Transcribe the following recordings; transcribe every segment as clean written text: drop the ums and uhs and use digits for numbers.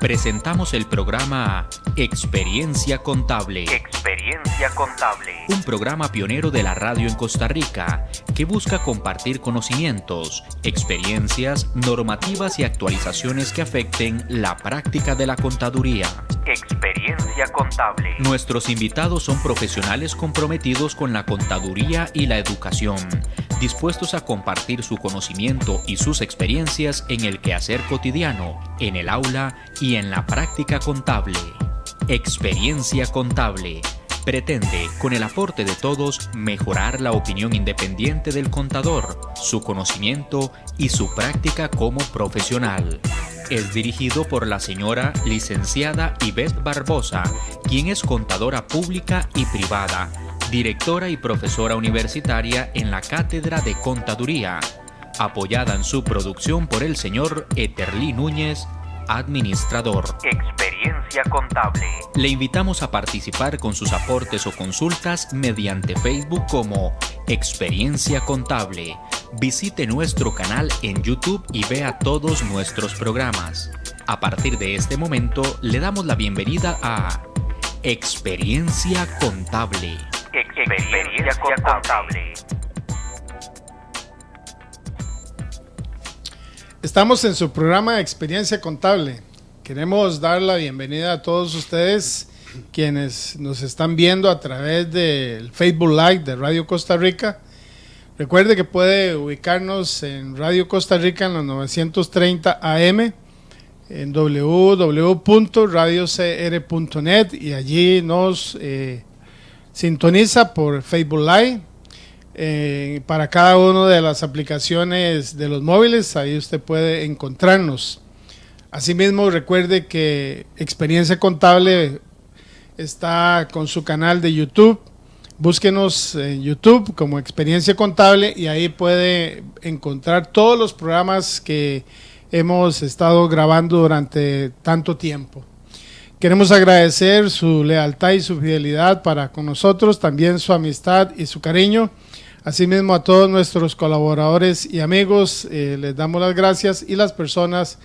presentamos el programa Experiencia Contable. Experiencia Contable. Un programa pionero de la radio en Costa Rica que busca compartir conocimientos, experiencias, normativas y actualizaciones que afecten la práctica de la contaduría. Experiencia Contable. Nuestros invitados son profesionales comprometidos con la contaduría y la educación, dispuestos a compartir su conocimiento y sus experiencias en el quehacer cotidiano, en el aula y en la práctica contable. Experiencia Contable pretende, con el aporte de todos, mejorar la opinión independiente del contador, su conocimiento y su práctica como profesional. Es dirigido por la señora licenciada Ivette Barbosa, quien es contadora pública y privada, directora y profesora universitaria en la Cátedra de Contaduría, apoyada en su producción por el señor Eterlí Núñez, administrador. Experiencia Contable. Le invitamos a participar con sus aportes o consultas mediante Facebook como Experiencia Contable. Visite nuestro canal en YouTube y vea todos nuestros programas. A partir de este momento, le damos la bienvenida a Experiencia Contable. Experiencia Contable. Estamos en su programa Experiencia Contable. Queremos dar la bienvenida a todos ustedes quienes nos están viendo a través del Facebook Live de Radio Costa Rica. Recuerde que puede ubicarnos en Radio Costa Rica en los 930 AM, en www.radiocr.net, y allí nos sintoniza por Facebook Live. Para cada una de las aplicaciones de los móviles, ahí usted puede encontrarnos. Asimismo, recuerde que Experiencia Contable está con su canal de YouTube. Búsquenos en YouTube como Experiencia Contable y ahí puede encontrar todos los programas que hemos estado grabando durante tanto tiempo. Queremos agradecer su lealtad y su fidelidad para con nosotros, también su amistad y su cariño. Asimismo, a todos nuestros colaboradores y amigos, les damos las gracias, y las personas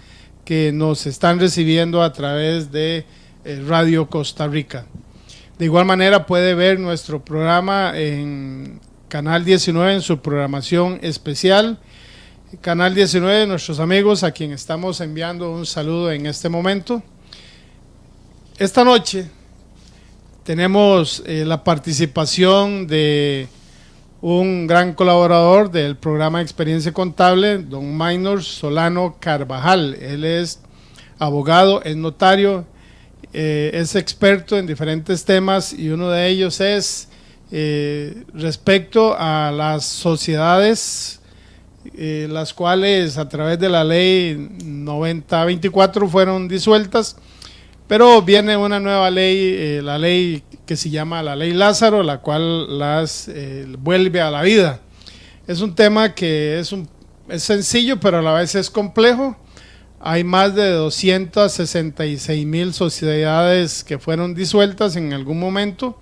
que nos están recibiendo a través de Radio Costa Rica. De igual manera, puede ver nuestro programa en Canal 19 en su programación especial. Canal 19, nuestros amigos a quien estamos enviando un saludo en este momento. Esta noche tenemos la participación de un gran colaborador del programa Experiencia Contable, don Maynor Solano Carvajal. Él es abogado, es notario, es experto en diferentes temas, y uno de ellos es respecto a las sociedades, las cuales a través de la ley 9024 fueron disueltas, pero viene una nueva ley, la ley que se llama la Ley Lázaro, la cual las vuelve a la vida. Es un tema que es sencillo, pero a la vez es complejo. Hay más de 266,000 sociedades que fueron disueltas en algún momento,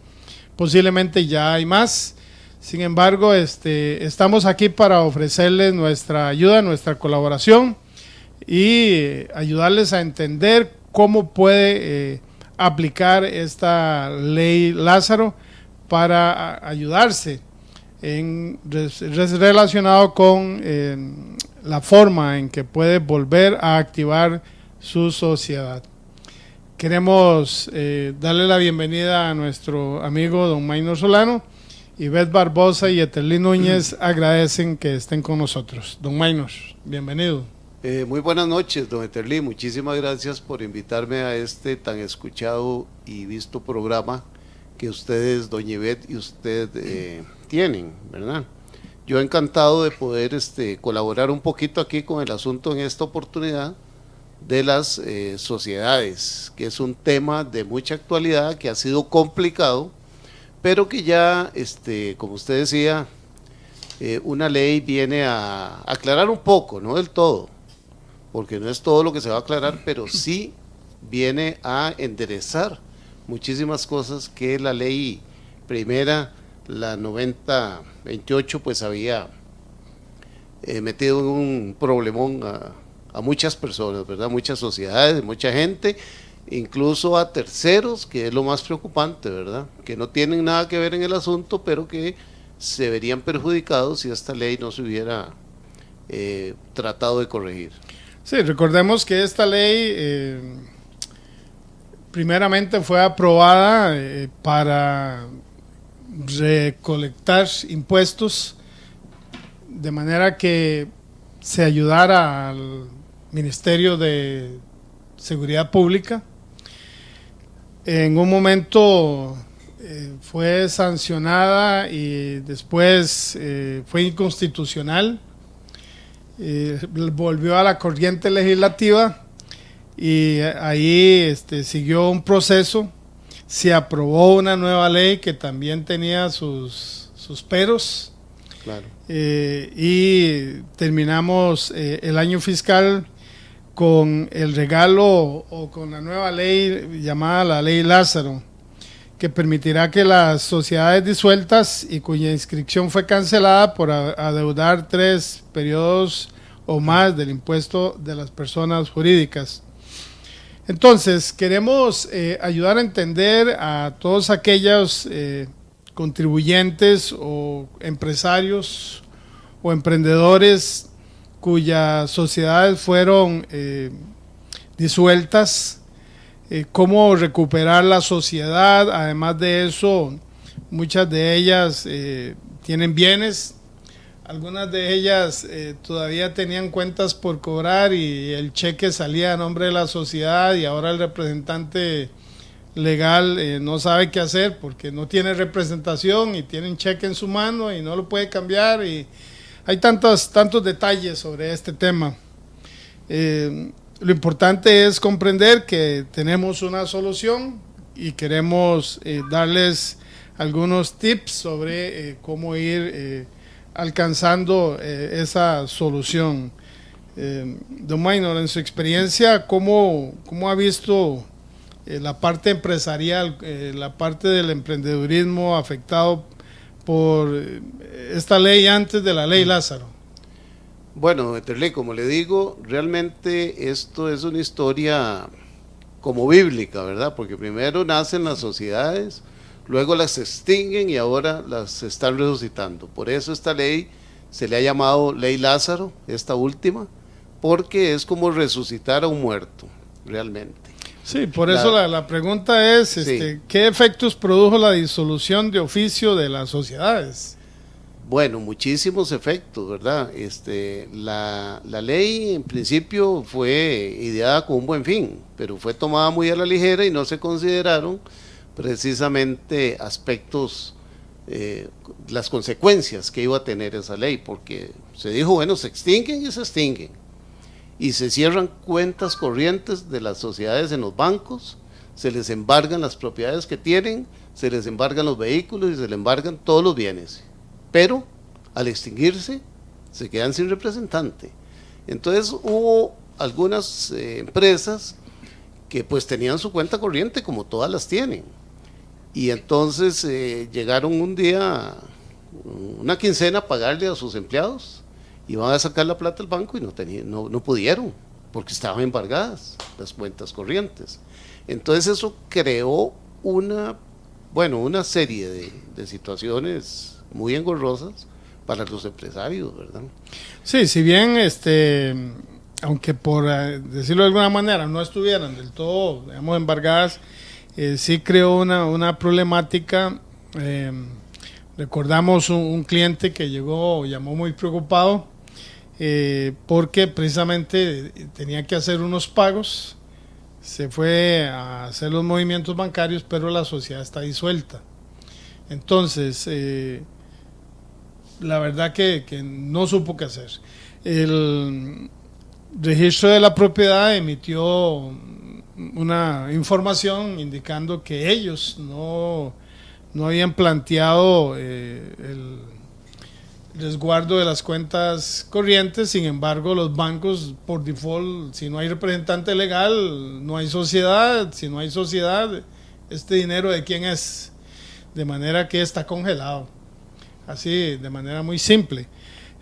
posiblemente ya hay más. Sin embargo, estamos aquí para ofrecerles nuestra ayuda, nuestra colaboración, y ayudarles a entender cómo puede aplicar esta ley Lázaro para ayudarse relacionado con la forma en que puede volver a activar su sociedad. Queremos darle la bienvenida a nuestro amigo don Maynor Solano. Ivette Barbosa y Eterlí Núñez agradecen que estén con nosotros. Don Maynor, bienvenido. Muy buenas noches, don Eterlí. Muchísimas gracias por invitarme a este tan escuchado y visto programa que ustedes, doña Ivette, y usted tienen, ¿verdad? Yo encantado de poder colaborar un poquito aquí con el asunto en esta oportunidad de las sociedades, que es un tema de mucha actualidad, que ha sido complicado, pero que ya, como usted decía, una ley viene a aclarar un poco, no del todo, porque no es todo lo que se va a aclarar, pero sí viene a enderezar muchísimas cosas que la ley primera, la 9028, pues había metido en un problemón a muchas personas, ¿verdad? Muchas sociedades, mucha gente, incluso a terceros, que es lo más preocupante, ¿verdad? Que no tienen nada que ver en el asunto, pero que se verían perjudicados si esta ley no se hubiera tratado de corregir. Sí, recordemos que esta ley primeramente fue aprobada para recolectar impuestos de manera que se ayudara al Ministerio de Seguridad Pública. En un momento fue sancionada y después fue inconstitucional. Volvió a la corriente legislativa y ahí siguió un proceso. Se aprobó una nueva ley que también tenía sus peros. Claro. Y terminamos el año fiscal con el regalo o con la nueva ley llamada la Ley Lázaro, que permitirá que las sociedades disueltas y cuya inscripción fue cancelada por adeudar 3 periodos o más del impuesto de las personas jurídicas. Entonces, queremos ayudar a entender a todos aquellos contribuyentes o empresarios o emprendedores cuyas sociedades fueron disueltas, cómo recuperar la sociedad. Además de eso, muchas de ellas tienen bienes, algunas de ellas todavía tenían cuentas por cobrar y el cheque salía a nombre de la sociedad y ahora el representante legal no sabe qué hacer porque no tiene representación y tiene un cheque en su mano y no lo puede cambiar, y hay tantos detalles sobre este tema. Lo importante es comprender que tenemos una solución y queremos darles algunos tips sobre cómo ir alcanzando esa solución. Don Maynor, en su experiencia, ¿cómo ha visto la parte empresarial, la parte del emprendedurismo afectado por esta ley antes de la Ley Lázaro? Bueno, Eterle, como le digo, realmente esto es una historia como bíblica, ¿verdad? Porque primero nacen las sociedades, luego las extinguen y ahora las están resucitando. Por eso esta ley se le ha llamado Ley Lázaro, esta última, porque es como resucitar a un muerto, realmente. Sí, por eso la pregunta es, sí. ¿Qué efectos produjo la disolución de oficio de las sociedades? Bueno, muchísimos efectos, ¿verdad? La ley en principio fue ideada con un buen fin, pero fue tomada muy a la ligera y no se consideraron precisamente aspectos, las consecuencias que iba a tener esa ley, porque se dijo, bueno, se extinguen y se extinguen, y se cierran cuentas corrientes de las sociedades en los bancos, se les embargan las propiedades que tienen, se les embargan los vehículos y se les embargan todos los bienes, pero al extinguirse se quedan sin representante. Entonces hubo algunas empresas que pues tenían su cuenta corriente como todas las tienen, y entonces llegaron un día, una quincena, a pagarle a sus empleados, iban a sacar la plata del banco y no pudieron, porque estaban embargadas las cuentas corrientes. Entonces eso creó una serie de situaciones muy engorrosas para los empresarios, ¿verdad? Sí, si bien aunque por decirlo de alguna manera no estuvieran del todo, digamos, embargadas, sí creó una problemática. Recordamos un cliente que llamó muy preocupado porque precisamente tenía que hacer unos pagos, se fue a hacer los movimientos bancarios, pero la sociedad está disuelta. Entonces, la verdad que no supo qué hacer. El registro de la propiedad emitió una información indicando que ellos no habían planteado el resguardo de las cuentas corrientes. Sin embargo, los bancos, por default, si no hay representante legal, no hay sociedad. Si no hay sociedad, ¿este dinero de quién es? De manera que está congelado, así, de manera muy simple.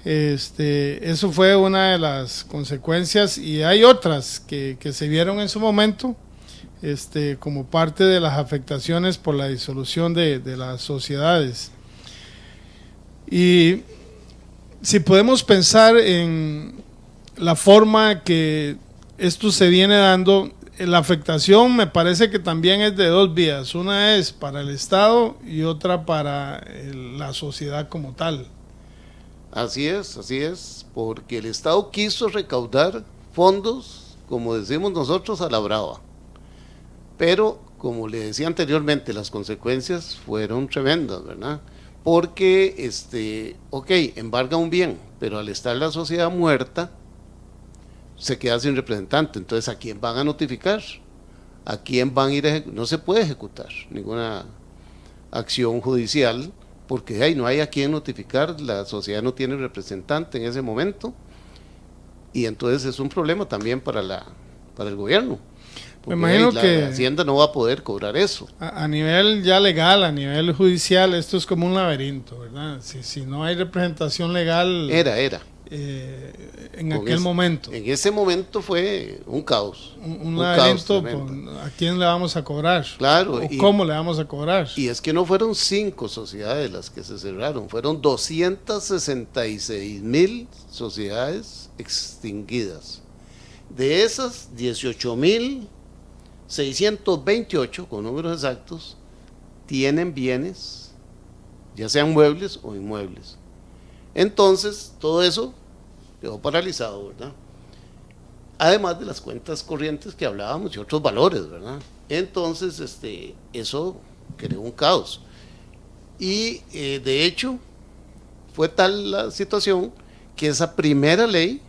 Eso fue una de las consecuencias y hay otras que se vieron en su momento, como parte de las afectaciones por la disolución de las sociedades. Y si podemos pensar en la forma que esto se viene dando, la afectación me parece que también es de dos vías. Una es para el Estado y otra para la sociedad como tal. Así es, porque el Estado quiso recaudar fondos, como decimos nosotros, a la brava. Pero, como le decía anteriormente, las consecuencias fueron tremendas, ¿verdad? Porque, embarga un bien, pero al estar la sociedad muerta, se queda sin representante. Entonces, ¿a quién van a notificar? ¿A quién van a ir a ejecutar? No se puede ejecutar ninguna acción judicial, porque no hay a quién notificar, la sociedad no tiene representante en ese momento, y entonces es un problema también para el gobierno. Me imagino que la Hacienda no va a poder cobrar eso. A nivel ya legal, a nivel judicial, esto es como un laberinto, ¿verdad? Si no hay representación legal... Era. En aquel momento. En ese momento fue un caos. Un laberinto, ¿a quién le vamos a cobrar? Claro. ¿O cómo le vamos a cobrar? Y es que no fueron 5 sociedades las que se cerraron, fueron 266,000 sociedades extinguidas. De esas, 18,628, con números exactos, tienen bienes, ya sean muebles o inmuebles. Entonces, todo eso quedó paralizado, ¿verdad? Además de las cuentas corrientes que hablábamos y otros valores, ¿verdad? Entonces, eso creó un caos. Y, de hecho, fue tal la situación que esa primera ley,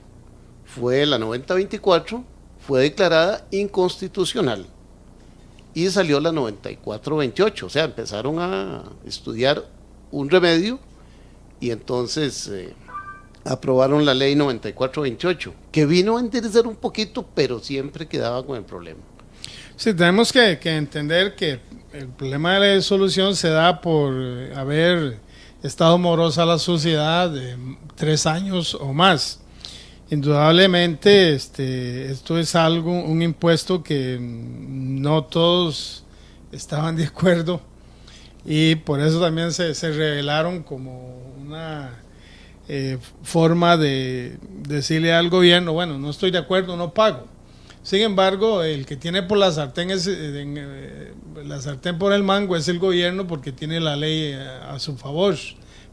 fue la 9024, fue declarada inconstitucional. Y salió la 9428, o sea, empezaron a estudiar un remedio. Y entonces aprobaron la ley 9428, que vino a enderezar un poquito, pero siempre quedaba con el problema. Sí, tenemos que entender que el problema de la disolución se da por haber estado morosa la sociedad de 3 años o más. Indudablemente, esto es un impuesto que no todos estaban de acuerdo. Y por eso también se revelaron como una forma de decirle al gobierno, bueno, no estoy de acuerdo, no pago. Sin embargo, el que tiene por la sartén por el mango es el gobierno, porque tiene la ley a su favor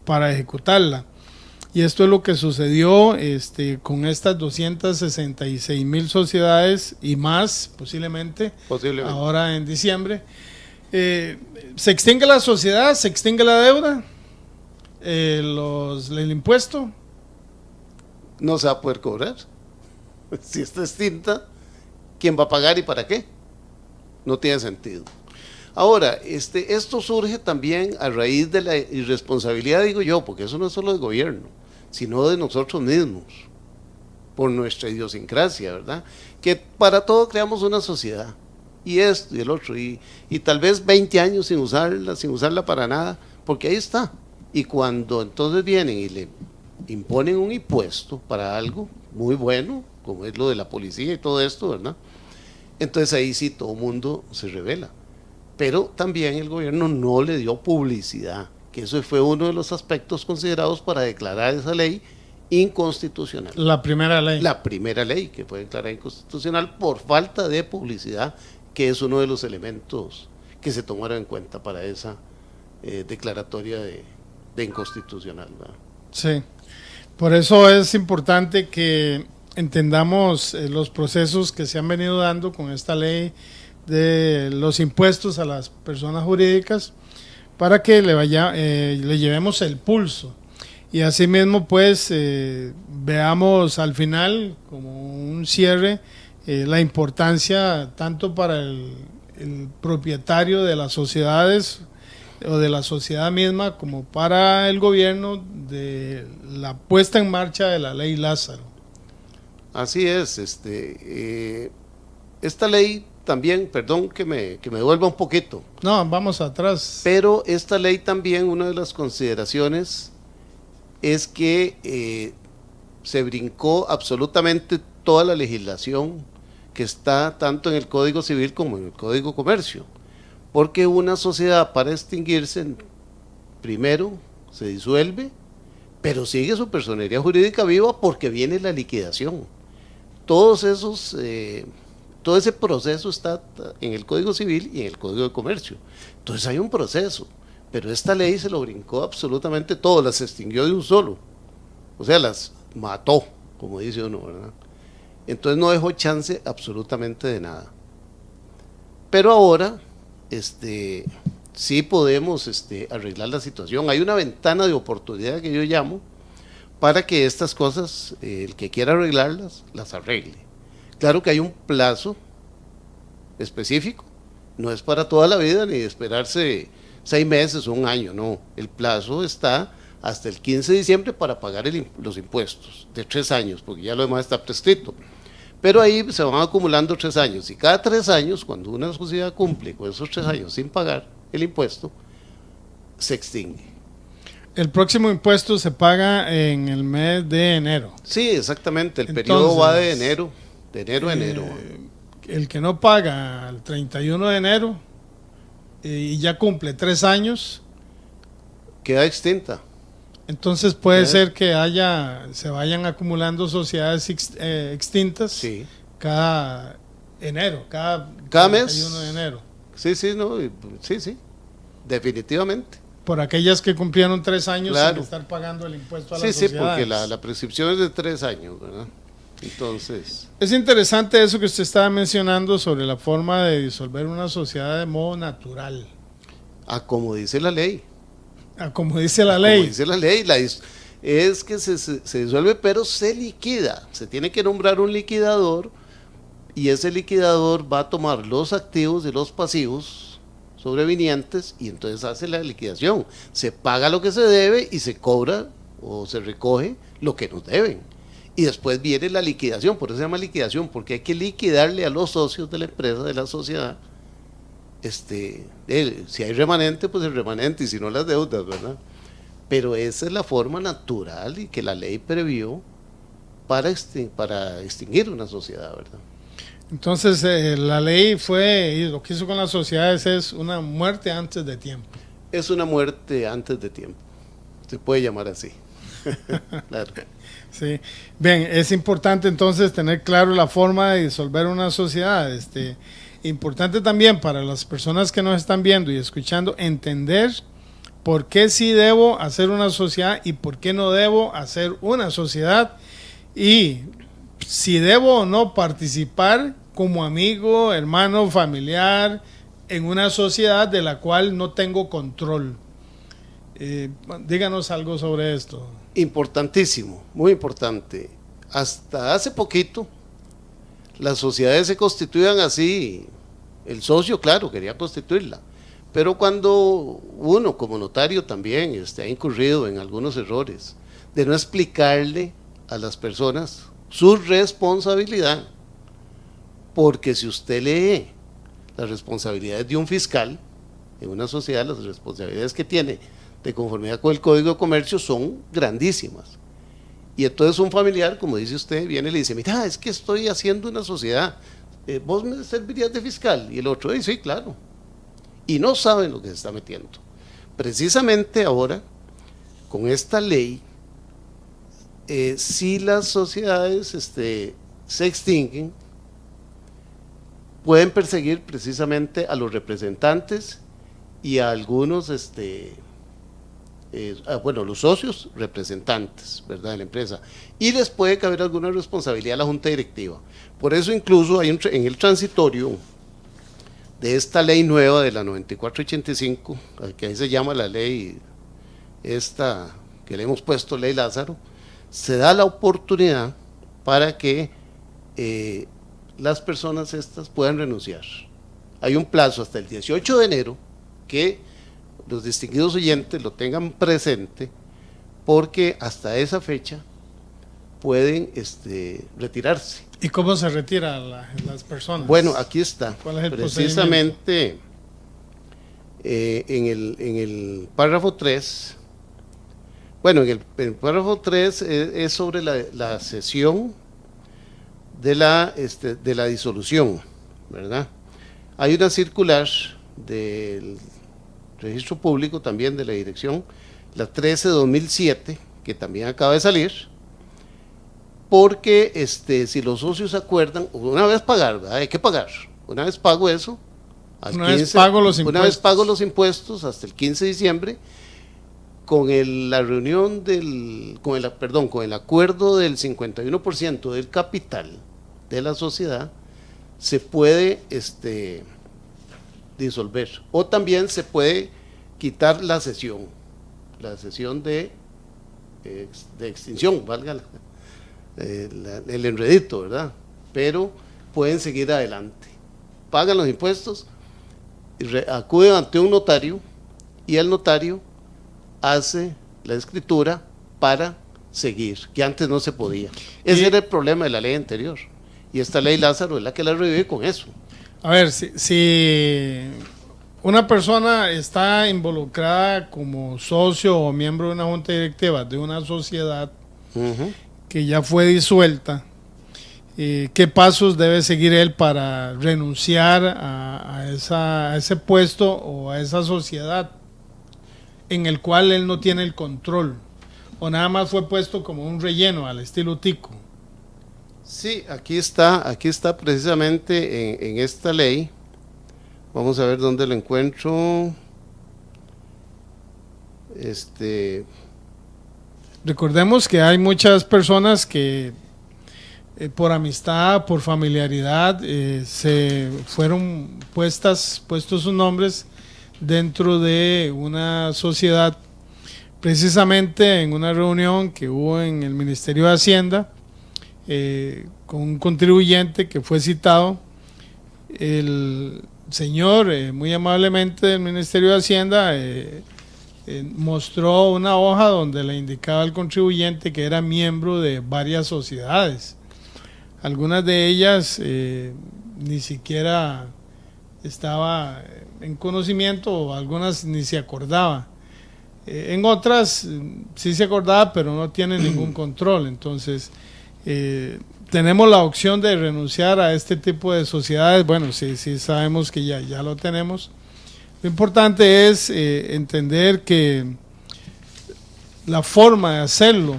para ejecutarla. Y esto es lo que sucedió con estas 266,000 sociedades y más, posiblemente. Ahora en diciembre. Se extingue la sociedad, se extingue la deuda, el impuesto. No se va a poder cobrar. Si está extinta, ¿quién va a pagar y para qué? No tiene sentido. Ahora, esto surge también a raíz de la irresponsabilidad, digo yo, porque eso no es solo del gobierno, sino de nosotros mismos, por nuestra idiosincrasia, ¿verdad? Que para todo creamos una sociedad. Y esto y el otro, y tal vez 20 años sin usarla para nada, porque ahí está. Y cuando entonces vienen y le imponen un impuesto para algo muy bueno, como es lo de la policía y todo esto, ¿verdad? Entonces ahí sí todo el mundo se rebela. Pero también el gobierno no le dio publicidad, que eso fue uno de los aspectos considerados para declarar esa ley inconstitucional. La primera ley. La primera ley que fue declarada inconstitucional por falta de publicidad, que es uno de los elementos que se tomaron en cuenta para esa declaratoria de inconstitucional, ¿verdad? Sí, por eso es importante que entendamos los procesos que se han venido dando con esta ley de los impuestos a las personas jurídicas, para que le llevemos el pulso. Y asimismo, pues, veamos al final, como un cierre, la importancia tanto para el propietario de las sociedades o de la sociedad misma, como para el gobierno, de la puesta en marcha de la ley Lázaro. Así es. Esta ley también, perdón que me devuelva un poquito. No, vamos atrás. Pero esta ley también, una de las consideraciones es que se brincó absolutamente toda la legislación que está tanto en el Código Civil como en el Código de Comercio, porque una sociedad para extinguirse, primero se disuelve, pero sigue su personería jurídica viva porque viene la liquidación. Todo ese proceso está en el Código Civil y en el Código de Comercio. Entonces hay un proceso, pero esta ley se lo brincó absolutamente todo, las extinguió de un solo, o sea, las mató, como dice uno, ¿verdad? Entonces no dejó chance absolutamente de nada. Pero ahora, sí podemos arreglar la situación. Hay una ventana de oportunidad que yo llamo para que estas cosas, el que quiera arreglarlas, las arregle. Claro que hay un plazo específico, no es para toda la vida ni esperarse 6 meses o un año, no. El plazo está hasta el 15 de diciembre para pagar los impuestos de 3 años, porque ya lo demás está prescrito. Pero ahí se van acumulando 3 años, y cada 3 años, cuando una sociedad cumple con esos 3 años sin pagar el impuesto, se extingue. El próximo impuesto se paga en el mes de enero. Sí, exactamente, el periodo va de enero a enero. El que no paga el 31 de enero y ya cumple 3 años, queda extinta. Entonces puede ser que se vayan acumulando sociedades extintas, sí, cada enero, cada mes. 31 de enero. Sí, definitivamente. Por aquellas que cumplieron 3 años, claro, sin estar pagando el impuesto a las sociedades. Sí, porque la prescripción es de 3 años, ¿verdad? Entonces, es interesante eso que usted estaba mencionando sobre la forma de disolver una sociedad de modo natural. Como dice la ley. Como dice la ley. Como dice la ley, es que se disuelve, pero se liquida. Se tiene que nombrar un liquidador, y ese liquidador va a tomar los activos y los pasivos sobrevinientes, y entonces hace la liquidación. Se paga lo que se debe y se cobra o se recoge lo que nos deben. Y después viene la liquidación. Por eso se llama liquidación, porque hay que liquidarle a los socios de la empresa, de la sociedad, si hay remanente, pues el remanente, y si no, las deudas, ¿verdad? Pero esa es la forma natural y que la ley previó para extinguir una sociedad, ¿verdad? Entonces la ley y lo que hizo con las sociedades es una muerte antes de tiempo. Es una muerte antes de tiempo, se puede llamar así. Claro. Sí. Bien, es importante entonces tener claro la forma de disolver una sociedad. Importante también para las personas que nos están viendo y escuchando entender por qué sí debo hacer una sociedad y por qué no debo hacer una sociedad, y si debo o no participar como amigo, hermano, familiar en una sociedad de la cual no tengo control. Díganos algo sobre esto. Importantísimo, muy importante. Hasta hace poquito las sociedades se constituían así. El socio, claro, quería constituirla, pero cuando uno como notario también ha incurrido en algunos errores de no explicarle a las personas su responsabilidad, porque si usted lee las responsabilidades de un fiscal en una sociedad, las responsabilidades que tiene de conformidad con el Código de Comercio son grandísimas. Y entonces un familiar, como dice usted, viene y le dice: mira, es que estoy haciendo una sociedad, ¿vos me servirías de fiscal? Y el otro dice: sí, claro. Y no saben lo que se está metiendo. Precisamente ahora, con esta ley, si las sociedades se extinguen, pueden perseguir precisamente a los representantes y a algunos los socios representantes, ¿verdad?, de la empresa, y les puede caber alguna responsabilidad a la junta directiva. Por eso incluso hay en el transitorio de esta ley nueva de la 9485, que ahí se llama la ley esta que le hemos puesto Ley Lázaro, se da la oportunidad para que las personas estas puedan renunciar. Hay un plazo hasta el 18 de enero que los distinguidos oyentes lo tengan presente, porque hasta esa fecha pueden retirarse. ¿Y cómo se retiran las personas? Bueno, aquí está. ¿Cuál es el precisamente en el párrafo 3 Bueno, en el párrafo 3 es sobre la cesión de la disolución, ¿verdad? Hay una circular del registro público también de la dirección, la 13/2007, que también acaba de salir, porque si los socios acuerdan, una vez pagar, ¿verdad? Hay que pagar, una vez pago eso, una vez pago los impuestos hasta el 15 de diciembre, con la reunión con el acuerdo del 51% del capital de la sociedad, se puede disolver, o también se puede quitar la cesión de extinción, valga el enredito, ¿verdad? Pero pueden seguir adelante, pagan los impuestos, acuden ante un notario y el notario hace la escritura para seguir, que antes no se podía. Ese era el problema de la ley anterior, y esta ley Lázaro es la que la revive con eso. A ver, si una persona está involucrada como socio o miembro de una junta directiva de una sociedad que ya fue disuelta, ¿qué pasos debe seguir él para renunciar a ese puesto o a esa sociedad en el cual él no tiene el control? ¿O nada más fue puesto como un relleno al estilo Tico? Sí, aquí está precisamente en esta ley. Vamos a ver dónde lo encuentro. Recordemos que hay muchas personas que por amistad, por familiaridad, se fueron puestos sus nombres dentro de una sociedad, precisamente en una reunión que hubo en el Ministerio de Hacienda, con un contribuyente que fue citado. El señor, muy amablemente del Ministerio de Hacienda, mostró una hoja donde le indicaba al contribuyente que era miembro de varias sociedades. Algunas de ellas ni siquiera estaba en conocimiento, o algunas ni se acordaba. En otras sí se acordaba, pero no tiene ningún control. Entonces, tenemos la opción de renunciar a este tipo de sociedades. Bueno, sí sabemos que ya lo tenemos. Lo importante es entender que la forma de hacerlo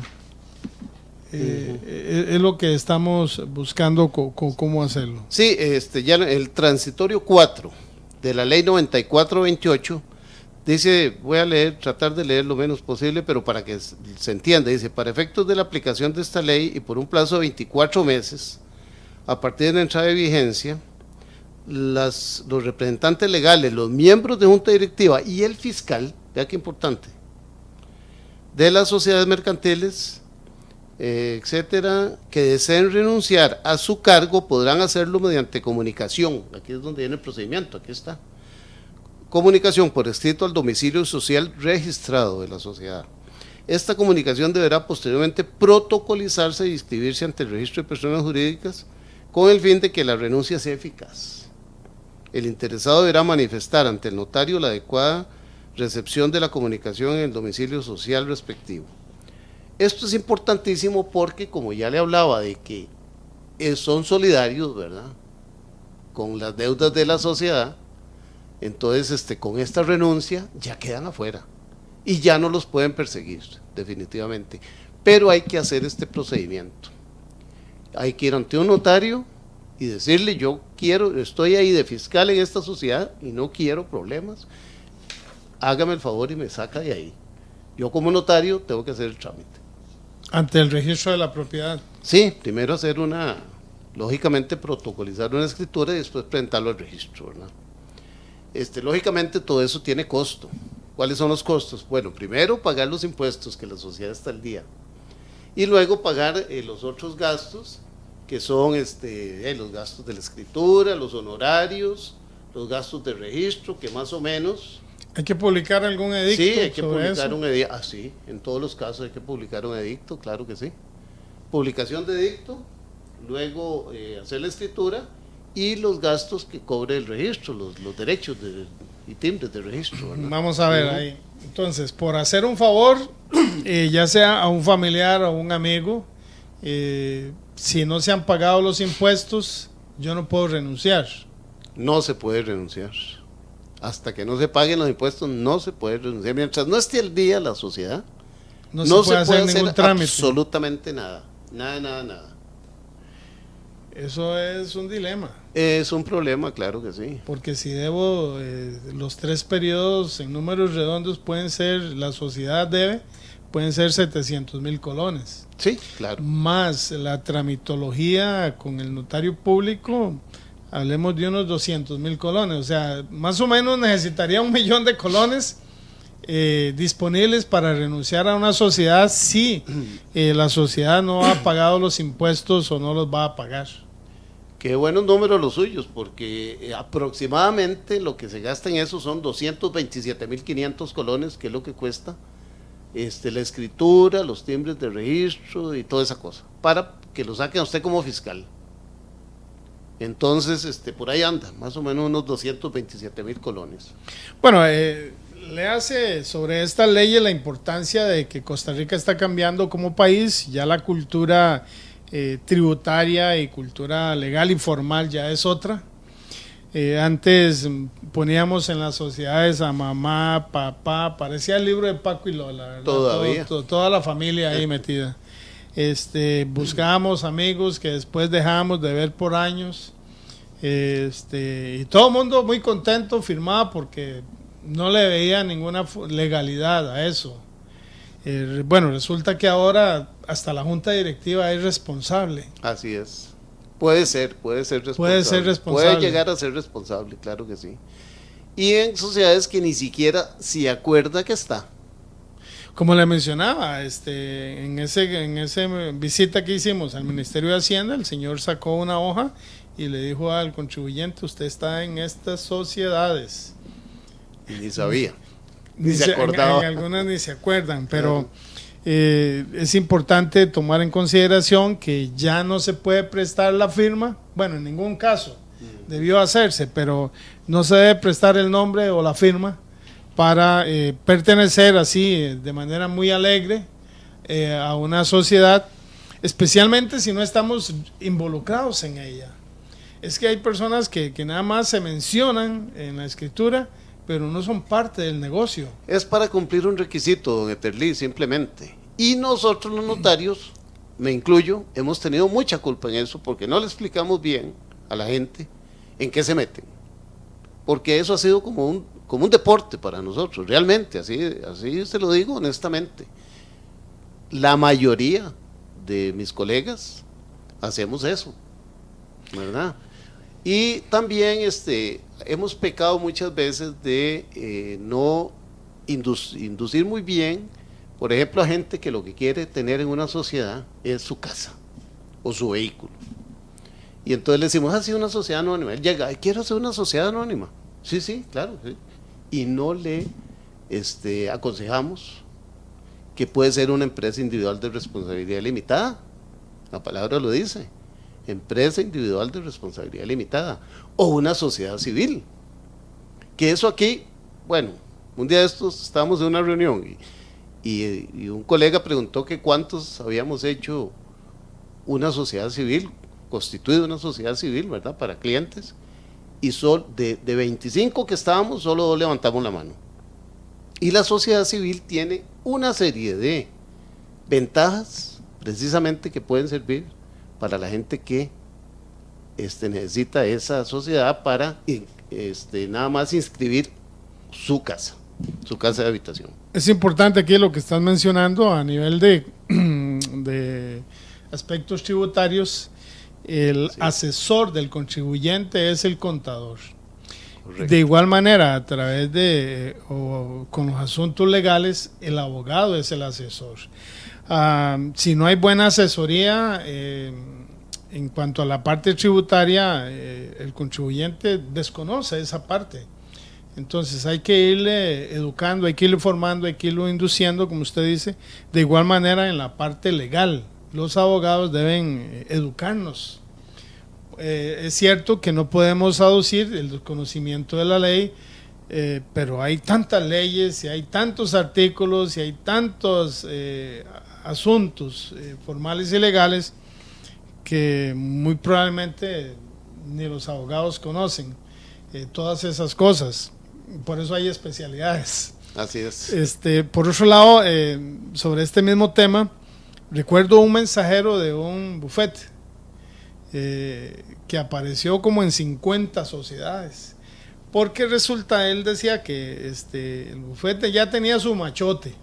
es lo que estamos buscando, cómo hacerlo. Sí, ya el transitorio 4 de la ley 94/28 dice, voy a tratar de leer lo menos posible, pero para que se entienda, dice, para efectos de la aplicación de esta ley y por un plazo de 24 meses, a partir de la entrada de vigencia, los representantes legales, los miembros de junta directiva y el fiscal, vea qué importante, de las sociedades mercantiles, etcétera, que deseen renunciar a su cargo, podrán hacerlo mediante comunicación. Aquí es donde viene el procedimiento, aquí está. Comunicación por escrito al domicilio social registrado de la sociedad. Esta comunicación deberá posteriormente protocolizarse y inscribirse ante el registro de personas jurídicas con el fin de que la renuncia sea eficaz. El interesado deberá manifestar ante el notario la adecuada recepción de la comunicación en el domicilio social respectivo. Esto es importantísimo porque, como ya le hablaba, de que son solidarios, ¿verdad?, con las deudas de la sociedad. Entonces, con esta renuncia ya quedan afuera y ya no los pueden perseguir, definitivamente. Pero hay que hacer este procedimiento. Hay que ir ante un notario y decirle, estoy ahí de fiscal en esta sociedad y no quiero problemas. Hágame el favor y me saca de ahí. Yo como notario tengo que hacer el trámite. Ante el registro de la propiedad. Sí, primero hacer lógicamente protocolizar una escritura y después presentarlo al registro, ¿verdad? Lógicamente todo eso tiene costo. ¿Cuáles son los costos? Bueno, primero pagar los impuestos, que la sociedad está al día, y luego pagar los otros gastos, que son los gastos de la escritura, los honorarios, los gastos de registro, que más o menos... ¿Hay que publicar algún edicto? Sí, hay que publicar eso? un edicto. Sí, en todos los casos hay que publicar un edicto, claro que sí. Publicación de edicto, luego hacer la escritura y los gastos que cobre el registro, los derechos y timbres de registro, ¿verdad? Vamos a ver ahí. Entonces, por hacer un favor, ya sea a un familiar o a un amigo, si no se han pagado los impuestos, yo no puedo renunciar. No se puede renunciar. Hasta que no se paguen los impuestos, no se puede renunciar. Mientras no esté al día la sociedad, No se puede hacer ningún trámite. Absolutamente nada. Nada. Eso es un dilema. Es un problema, claro que sí. Porque si debo, los 3 periodos en números redondos pueden ser, la sociedad debe, pueden ser 700,000 colones. Sí, claro. Más la tramitología con el notario público, hablemos de unos 200,000 colones. O sea, más o menos necesitaría 1,000,000 de colones disponibles para renunciar a una sociedad si la sociedad no ha pagado los impuestos o no los va a pagar. Qué buenos números los suyos, porque aproximadamente lo que se gasta en eso son 227,500 colones, que es lo que cuesta la escritura, los timbres de registro y toda esa cosa, para que lo saquen a usted como fiscal. Entonces, por ahí anda, más o menos unos 227,000 colones. Bueno, le hace sobre esta ley la importancia de que Costa Rica está cambiando como país, ya la cultura tributaria y cultura legal y formal ya es otra. Antes poníamos en las sociedades a mamá, papá, parecía el libro de Paco y Lola, ¿verdad? Todavía. Toda la familia ahí metida. Buscábamos amigos que después dejábamos de ver por años. Y todo el mundo muy contento, firmaba porque no le veía ninguna legalidad a eso. Bueno, resulta que ahora hasta la junta directiva es responsable. Así es. Puede ser responsable. Puede ser responsable. Puede llegar a ser responsable, claro que sí. Y en sociedades que ni siquiera se acuerda que está. Como le mencionaba, en ese visita que hicimos al Ministerio de Hacienda, el señor sacó una hoja y le dijo al contribuyente: usted está en estas sociedades. Y ni sabía. Ni se acordaba. En algunas ni se acuerdan, pero es importante tomar en consideración que ya no se puede prestar la firma. Bueno, en ningún caso debió hacerse, pero no se debe prestar el nombre o la firma para pertenecer así de manera muy alegre a una sociedad, especialmente si no estamos involucrados en ella. Es que hay personas que nada más se mencionan en la escritura, pero no son parte del negocio. Es para cumplir un requisito, don Eterlí, simplemente. Y nosotros los notarios, me incluyo, hemos tenido mucha culpa en eso, porque no le explicamos bien a la gente en qué se meten. Porque eso ha sido como un deporte para nosotros, realmente, así se lo digo honestamente. La mayoría de mis colegas hacemos eso, ¿verdad? Y también hemos pecado muchas veces de no inducir muy bien, por ejemplo, a gente que lo que quiere tener en una sociedad es su casa o su vehículo. Y entonces le decimos, así una sociedad anónima. Él llega, quiero hacer una sociedad anónima. Sí, claro. Sí. Y no le aconsejamos que puede ser una empresa individual de responsabilidad limitada. La palabra lo dice. Empresa individual de responsabilidad limitada o una sociedad civil, que eso aquí, bueno, un día de estos estábamos en una reunión y un colega preguntó que cuántos habíamos hecho una sociedad civil, constituido una sociedad civil, ¿verdad?, para clientes, y de 25 que estábamos, solo 2 levantamos la mano. Y la sociedad civil tiene una serie de ventajas precisamente que pueden servir para la gente que necesita esa sociedad para nada más inscribir su casa de habitación. Es importante aquí lo que estás mencionando a nivel de aspectos tributarios. El asesor del contribuyente es el contador. Correcto. De igual manera, a través o con los asuntos legales, el abogado es el asesor. Si no hay buena asesoría en cuanto a la parte tributaria, el contribuyente desconoce esa parte. Entonces hay que irle educando, hay que irle formando, hay que irlo induciendo, como usted dice. De igual manera en la parte legal, los abogados deben educarnos. Es cierto que no podemos aducir el desconocimiento de la ley pero hay tantas leyes y hay tantos artículos y hay tantos asuntos formales y legales que muy probablemente ni los abogados conocen todas esas cosas. Por eso hay especialidades. Así es. Por otro lado, sobre este mismo tema, recuerdo un mensajero de un bufete que apareció como en 50 sociedades, porque resulta, él decía que el bufete ya tenía su machote,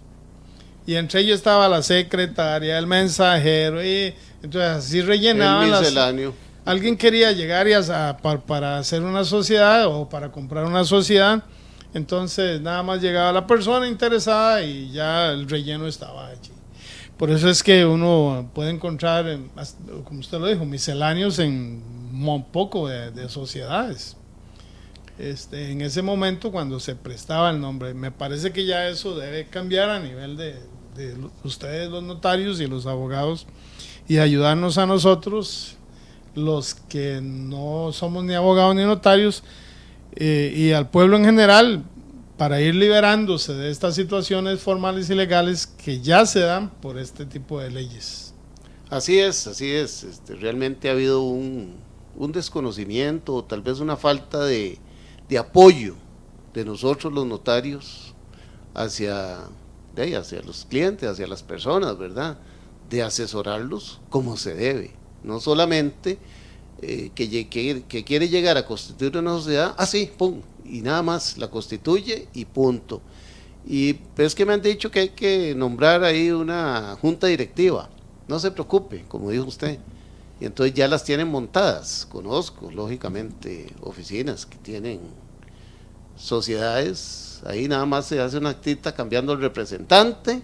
y entre ellos estaba la secretaria, el mensajero, y entonces así rellenaban el misceláneo. Alguien quería llegar para hacer una sociedad o para comprar una sociedad, entonces nada más llegaba la persona interesada y ya el relleno estaba allí. Por eso es que uno puede encontrar, como usted lo dijo, misceláneos en un poco de sociedades. En ese momento cuando se prestaba el nombre, me parece que ya eso debe cambiar a nivel de ustedes los notarios y los abogados, y ayudarnos a nosotros, los que no somos ni abogados ni notarios, y al pueblo en general, para ir liberándose de estas situaciones formales y legales que ya se dan por este tipo de leyes. Así es, así es. Realmente ha habido un desconocimiento, o tal vez una falta de apoyo de nosotros los notarios hacia los clientes, hacia las personas, ¿verdad? De asesorarlos como se debe. No solamente que quiere llegar a constituir una sociedad, así, pum, y nada más, la constituye y punto. Y es que me han dicho que hay que nombrar ahí una junta directiva. No se preocupe, como dijo usted. Y entonces ya las tienen montadas. Conozco, lógicamente, oficinas que tienen sociedades. Ahí nada más se hace una actita cambiando el representante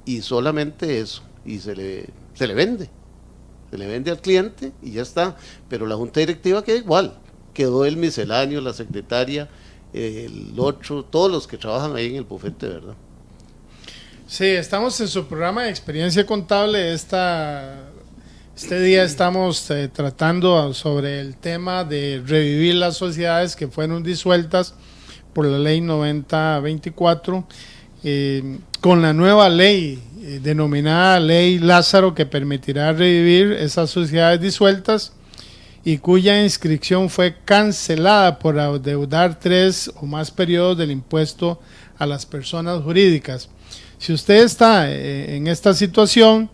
y solamente eso. Y se le vende. Se le vende al cliente y ya está. Pero la junta directiva queda igual. Quedó el misceláneo, la secretaria, el otro, todos los que trabajan ahí en el bufete, ¿verdad? Sí, estamos en su programa de experiencia contable. Este día estamos tratando sobre el tema de revivir las sociedades que fueron disueltas por la ley 9024, con la nueva ley denominada Ley Lázaro, que permitirá revivir esas sociedades disueltas y cuya inscripción fue cancelada por adeudar 3 o más periodos del impuesto a las personas jurídicas. Si usted está en esta situación,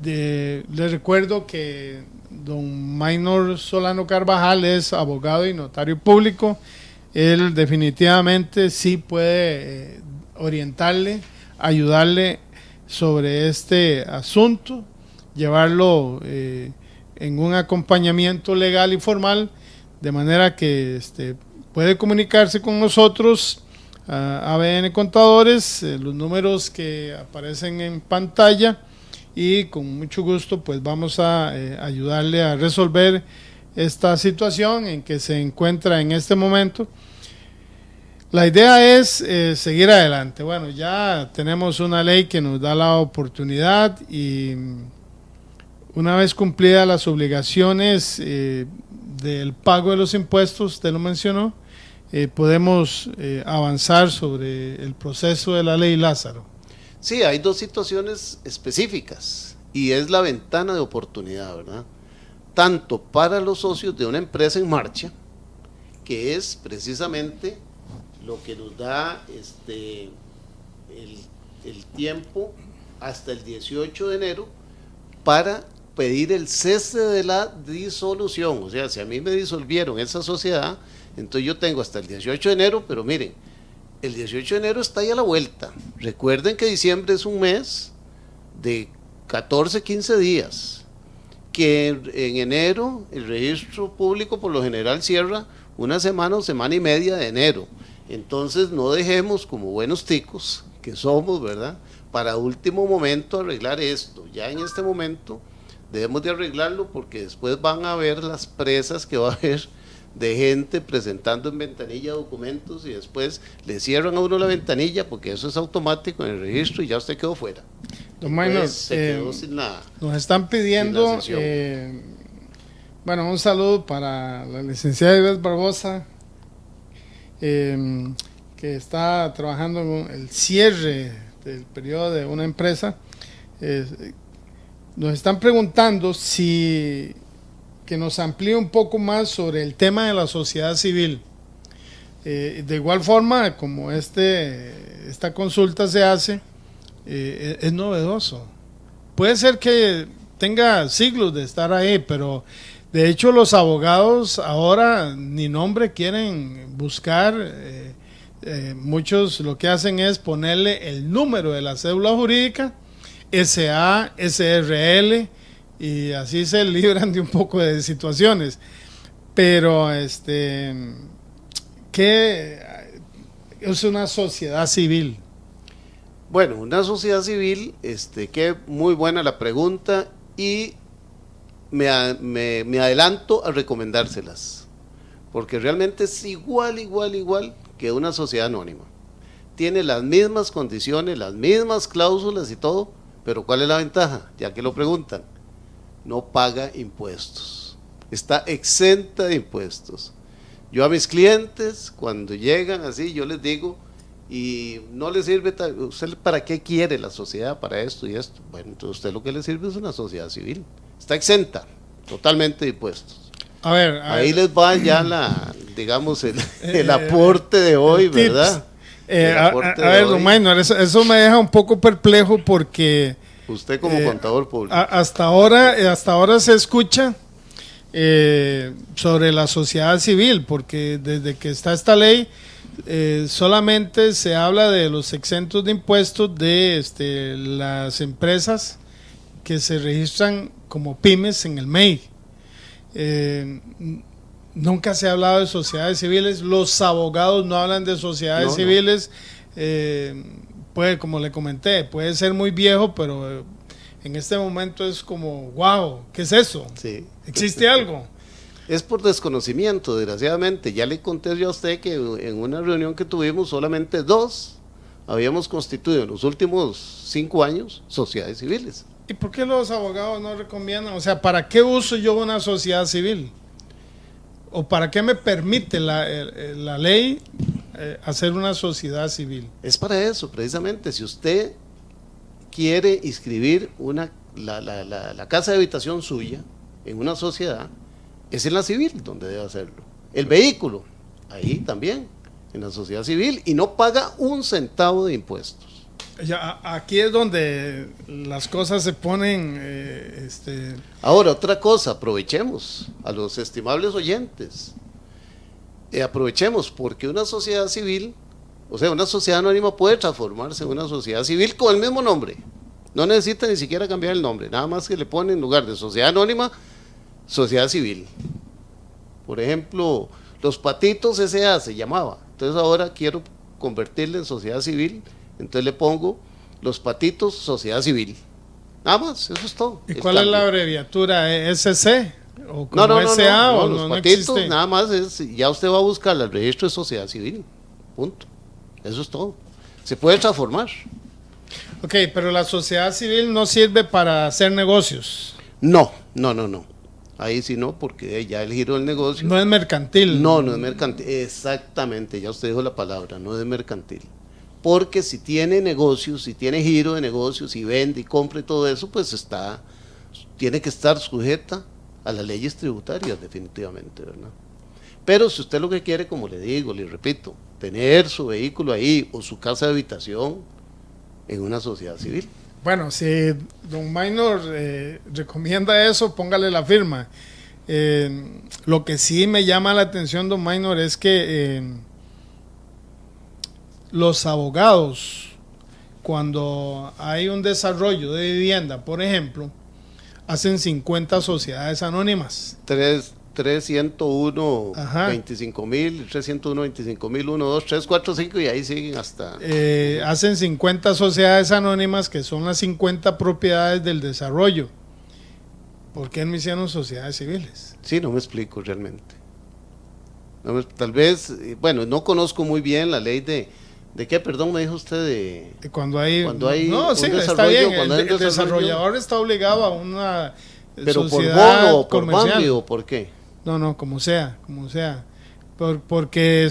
le recuerdo que don Maynor Solano Carvajal es abogado y notario público. Él definitivamente sí puede orientarle, ayudarle sobre este asunto, llevarlo en un acompañamiento legal y formal, de manera que puede comunicarse con nosotros, ABN Contadores, los números que aparecen en pantalla, y con mucho gusto pues vamos a ayudarle a resolver esta situación en que se encuentra en este momento. La idea es seguir adelante. Bueno, ya tenemos una ley que nos da la oportunidad, y una vez cumplidas las obligaciones del pago de los impuestos, usted lo mencionó, podemos avanzar sobre el proceso de la ley Lázaro. Sí, hay dos situaciones específicas y es la ventana de oportunidad, ¿verdad? Tanto para los socios de una empresa en marcha, que es precisamente lo que nos da el tiempo hasta el 18 de enero para pedir el cese de la disolución. O sea, si a mí me disolvieron esa sociedad, entonces yo tengo hasta el 18 de enero, pero miren, el 18 de enero está ahí a la vuelta. Recuerden que diciembre es un mes de 14, 15 días, que en enero el registro público por lo general cierra una semana o semana y media de enero. Entonces no dejemos, como buenos ticos que somos, ¿verdad?, para último momento arreglar esto. Ya en este momento debemos de arreglarlo, porque después van a ver las presas que va a haber de gente presentando en ventanilla documentos y después le cierran a uno la ventanilla, porque eso es automático en el registro y ya usted quedó fuera. Don Maynor, se quedó sin la, nos están pidiendo bueno, un saludo para la licenciada Ives Barbosa, que está trabajando en el cierre del periodo de una empresa, nos están preguntando si que nos amplíe un poco más sobre el tema de la sociedad civil. De igual forma, como esta consulta se hace, es novedoso. Puede ser que tenga siglos de estar ahí, pero de hecho los abogados ahora ni nombre quieren buscar. Muchos lo que hacen es ponerle el número de la cédula jurídica, SA, SRL, y así se libran de un poco de situaciones. Pero ¿qué es una sociedad civil? Bueno, una sociedad civil, que muy buena la pregunta, y me adelanto a recomendárselas, porque realmente es igual que una sociedad anónima. Tiene las mismas condiciones, las mismas cláusulas y todo, pero ¿cuál es la ventaja? Ya que lo preguntan, no paga impuestos, está exenta de impuestos. Yo a mis clientes, cuando llegan así, yo les digo, y no le sirve, ¿usted para qué quiere la sociedad? Para esto y esto. Bueno, entonces usted lo que le sirve es una sociedad civil, está exenta totalmente de impuestos. Ahí les va ya el aporte de hoy, ¿verdad? Don Maynor, eso me deja un poco perplejo porque usted como contador público, hasta ahora se escucha sobre la sociedad civil, porque desde que está esta ley solamente se habla de los exentos de impuestos de las empresas que se registran como pymes en el MEI. Nunca se ha hablado de sociedades civiles, los abogados no hablan de sociedades civiles. Como le comenté, puede ser muy viejo, pero en este momento es como, wow, ¿qué es eso? Sí. ¿Existe algo? Es por desconocimiento, desgraciadamente. Ya le conté yo a usted que en una reunión que tuvimos solamente 2 habíamos constituido en los últimos 5 años sociedades civiles. ¿Y por qué los abogados no recomiendan? O sea, ¿para qué uso yo una sociedad civil? ¿O para qué me permite la ley hacer una sociedad civil? Es para eso, precisamente. Si usted quiere inscribir la casa de habitación suya en una sociedad, es en la civil donde debe hacerlo. El vehículo, ahí también, en la sociedad civil, y no paga un centavo de impuestos. Ya, aquí es donde las cosas se ponen. Ahora, otra cosa, aprovechemos a los estimables oyentes. Aprovechemos, porque una sociedad civil, o sea, una sociedad anónima puede transformarse en una sociedad civil con el mismo nombre. No necesita ni siquiera cambiar el nombre, nada más que le pone en lugar de sociedad anónima, sociedad civil. Por ejemplo, Los Patitos S.A. se llamaba. Entonces ahora quiero convertirle en sociedad civil. Entonces le pongo Los Patitos Sociedad Civil. Nada más, eso es todo. ¿Y cuál es la abreviatura? ¿SC? ¿O como no, SA? no, ¿O Los no Patitos existe? nada más ya usted va a buscar el registro de sociedad civil. Punto. Eso es todo. Se puede transformar. Ok, pero la sociedad civil no sirve para hacer negocios. No. Ahí sí no, porque ya el giro del negocio. No es mercantil. No es mercantil. Exactamente, ya usted dijo la palabra, no es mercantil. Porque si tiene negocios, si tiene giro de negocios, si vende y compra y todo eso, pues tiene que estar sujeta a las leyes tributarias, definitivamente, ¿verdad? Pero si usted lo que quiere, como le digo, le repito, tener su vehículo ahí o su casa de habitación en una sociedad civil. Bueno, si don Maynor recomienda eso, póngale la firma. Lo que sí me llama la atención, don Maynor, es que los abogados, cuando hay un desarrollo de vivienda, por ejemplo, hacen 50 sociedades anónimas. 301, 25,000, 301, 25,000, 1, 2, 3, 4, 5 y ahí siguen hasta... hacen 50 sociedades anónimas que son las 50 propiedades del desarrollo. ¿Por qué no hicieron sociedades civiles? Sí, no me explico realmente. Tal vez, bueno, no conozco muy bien la ley de qué, perdón, me dijo usted de... Cuando hay no, sí, está bien, el desarrollador está obligado a una... Pero sociedad por bono o por comercial. Bambi o por qué. No, como sea. porque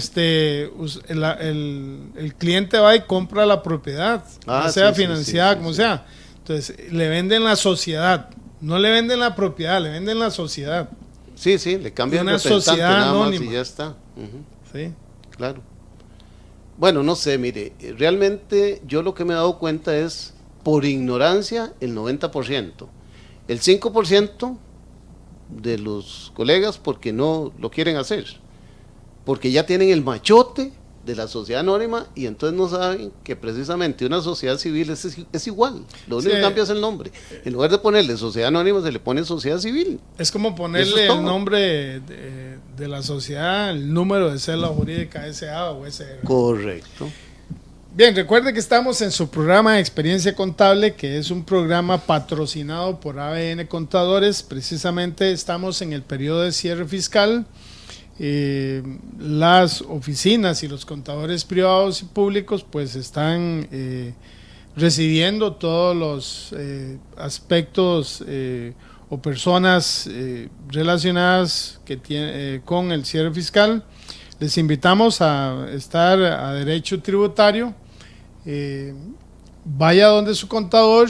el cliente va y compra la propiedad, ya sea financiada, como sea. Entonces, le venden la sociedad, no le venden la propiedad, le venden la sociedad. Sí, le cambian una el representante sociedad nada anónima. más y ya está. Uh-huh. Sí. Claro. Bueno, no sé, mire, realmente yo lo que me he dado cuenta es, por ignorancia, el 90%. El 5% de los colegas porque no lo quieren hacer. Porque ya tienen el machote de la sociedad anónima y entonces no saben que precisamente una sociedad civil es igual. Lo único que cambia es el nombre. En lugar de ponerle sociedad anónima, se le pone sociedad civil. Es como ponerle el nombre de la sociedad, el número de cédula jurídica SA o SR. Correcto. Bien, recuerde que estamos en su programa de Experiencia Contable, que es un programa patrocinado por ABN Contadores. Precisamente estamos en el periodo de cierre fiscal. Las oficinas y los contadores privados y públicos pues están recibiendo todos los aspectos o personas relacionadas con el cierre fiscal. Les invitamos a estar a derecho tributario. Vaya donde su contador,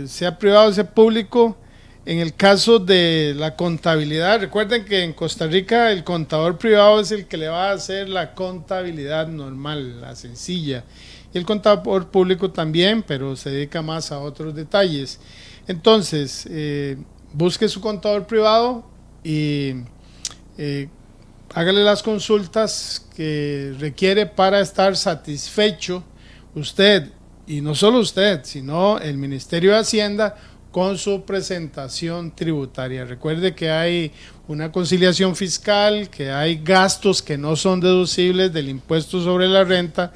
sea privado, sea público. En el caso de la contabilidad, recuerden que en Costa Rica el contador privado es el que le va a hacer la contabilidad normal, la sencilla. Y el contador público también, pero se dedica más a otros detalles. Entonces, busque su contador privado y hágale las consultas que requiere para estar satisfecho usted, y no solo usted, sino el Ministerio de Hacienda, con su presentación tributaria. Recuerde que hay una conciliación fiscal, que hay gastos que no son deducibles del impuesto sobre la renta,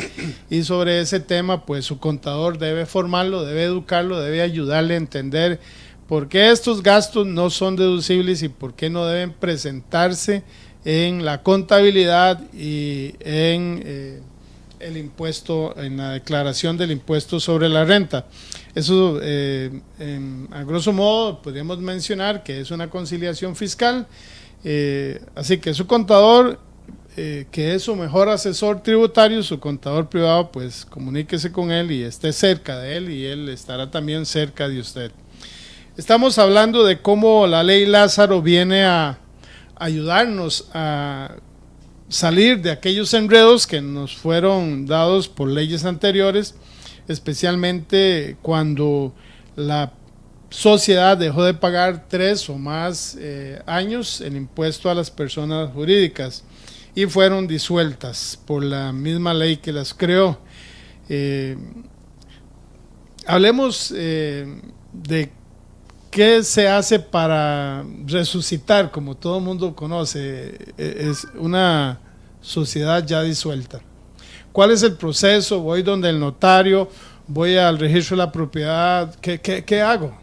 y sobre ese tema pues su contador debe formarlo, debe educarlo, debe ayudarle a entender por qué estos gastos no son deducibles y por qué no deben presentarse en la contabilidad y en el impuesto, en la declaración del impuesto sobre la renta. Eso, a grosso modo, podríamos mencionar que es una conciliación fiscal, así que su contador, que es su mejor asesor tributario, su contador privado, pues comuníquese con él y esté cerca de él y él estará también cerca de usted. Estamos hablando de cómo la ley Lázaro viene a ayudarnos a salir de aquellos enredos que nos fueron dados por leyes anteriores, especialmente cuando la sociedad dejó de pagar 3 o más años el impuesto a las personas jurídicas y fueron disueltas por la misma ley que las creó. Hablemos de qué se hace para resucitar, como todo el mundo conoce, es una sociedad ya disuelta. ¿Cuál es el proceso? Voy donde el notario, voy al registro de la propiedad, ¿qué hago?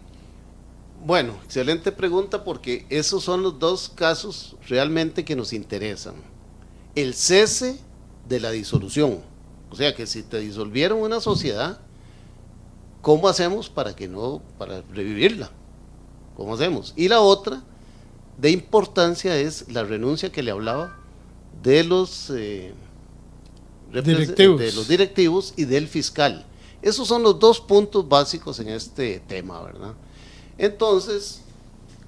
Bueno, excelente pregunta, porque esos son los dos casos realmente que nos interesan. El cese de la disolución, o sea que si te disolvieron una sociedad, ¿cómo hacemos para revivirla? ¿Cómo hacemos? Y la otra de importancia es la renuncia que le hablaba de los directivos y del fiscal. Esos son los dos puntos básicos en este tema, ¿verdad? Entonces,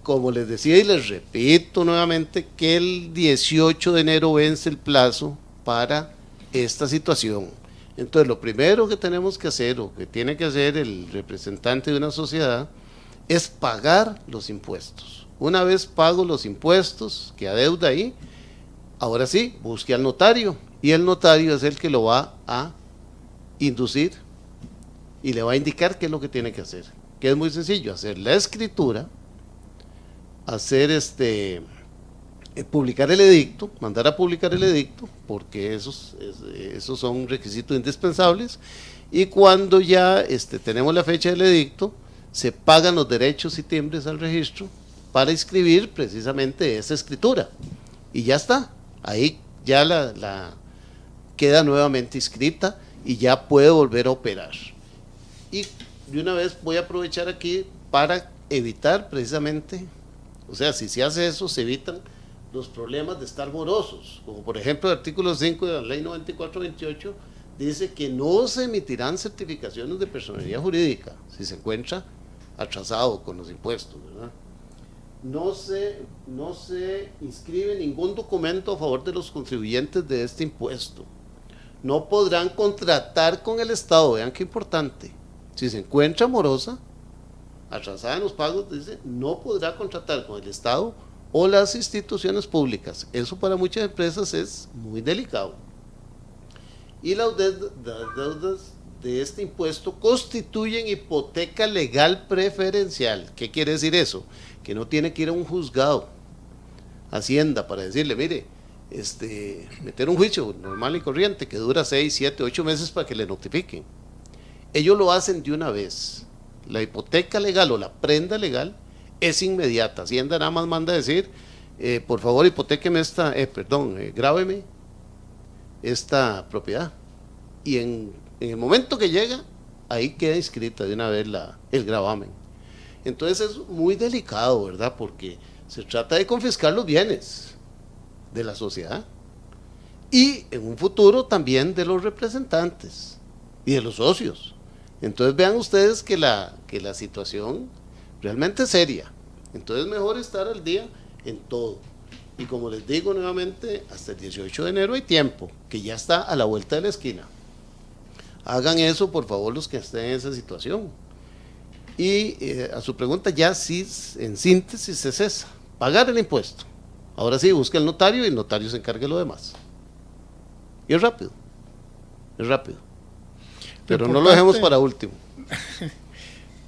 como les decía y les repito nuevamente, que el 18 de enero vence el plazo para esta situación. Entonces, lo primero que tenemos que hacer, o que tiene que hacer el representante de una sociedad, es pagar los impuestos. Una vez pago los impuestos que adeuda ahí, ahora sí, busque al notario, y el notario es el que lo va a inducir y le va a indicar qué es lo que tiene que hacer, que es muy sencillo: hacer la escritura, hacer publicar el edicto, mandar a publicar el edicto, porque esos son requisitos indispensables, y cuando ya tenemos la fecha del edicto, se pagan los derechos y timbres al registro para inscribir precisamente esa escritura, y ya está, ahí ya la queda nuevamente inscrita y ya puede volver a operar. Y de una vez voy a aprovechar aquí para evitar precisamente, o sea, si se hace eso, se evitan los problemas de estar morosos, como por ejemplo el artículo 5 de la ley 9428 dice que no se emitirán certificaciones de personería jurídica si se encuentra atrasado con los impuestos, ¿verdad? No se inscribe ningún documento a favor de los contribuyentes de este impuesto. No podrán contratar con el Estado, vean qué importante, si se encuentra morosa, atrasada en los pagos, dice, no podrá contratar con el Estado o las instituciones públicas. Eso para muchas empresas es muy delicado. Y las deudas de este impuesto constituyen hipoteca legal preferencial. ¿Qué quiere decir eso? Que no tiene que ir a un juzgado, Hacienda, para decirle, mire, meter un juicio normal y corriente que dura 6, 7, 8 meses para que le notifiquen. Ellos lo hacen de una vez. La hipoteca legal o la prenda legal es inmediata. Hacienda nada más manda a decir, por favor hipotéqueme grábeme esta propiedad. Y en el momento que llega, ahí queda inscrita de una vez el gravamen. Entonces es muy delicado, ¿verdad? Porque se trata de confiscar los bienes de la sociedad y en un futuro también de los representantes y de los socios. Entonces vean ustedes que la situación realmente es seria. Entonces mejor estar al día en todo. Y como les digo nuevamente, hasta el 18 de enero hay tiempo, que ya está a la vuelta de la esquina. Hagan eso, por favor, los que estén en esa situación. Y a su pregunta, ya sí, en síntesis es esa, pagar el impuesto. Ahora sí, busca el notario y el notario se encargue de lo demás. Y es rápido, pero no lo dejemos para último.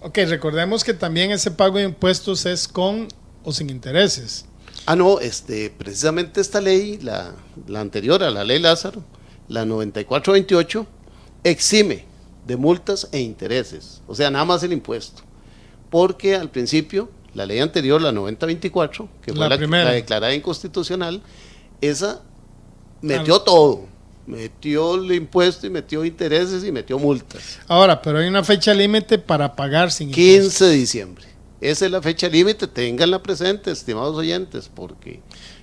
Ok, recordemos que también ese pago de impuestos es con o sin intereses. No, precisamente esta ley, la anterior a la ley Lázaro, la 9428, exime de multas e intereses, o sea, nada más el impuesto, porque al principio, la ley anterior, la 9024, que fue la declarada inconstitucional, esa metió todo, metió el impuesto y metió intereses y metió multas. Ahora, pero hay una fecha límite para pagar sin 15 intereses. de diciembre, esa es la fecha límite, ténganla presente, estimados oyentes, porque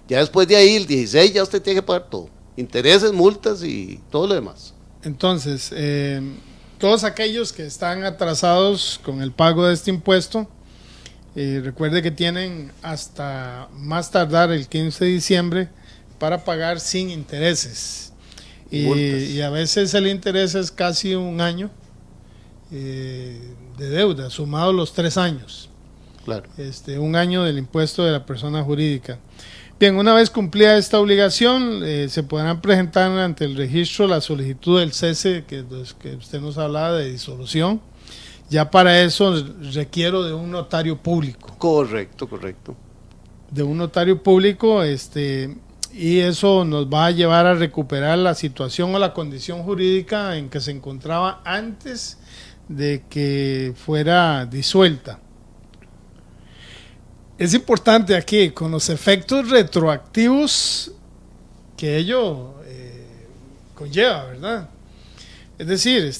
ya después de ahí, el 16, ya usted tiene que pagar todo, intereses, multas y todo lo demás. Entonces, todos aquellos que están atrasados con el pago de este impuesto, recuerde que tienen hasta más tardar el 15 de diciembre para pagar sin intereses. Y a veces el interés es casi un año de deuda, sumado los 3 años. Claro. Un año del impuesto de la persona jurídica. Bien, una vez cumplida esta obligación, se podrán presentar ante el registro la solicitud del cese que usted nos hablaba de disolución. Ya para eso requiero de un notario público. Correcto. De un notario público, y eso nos va a llevar a recuperar la situación o la condición jurídica en que se encontraba antes de que fuera disuelta. Es importante aquí, con los efectos retroactivos que ello conlleva, ¿verdad? Es decir,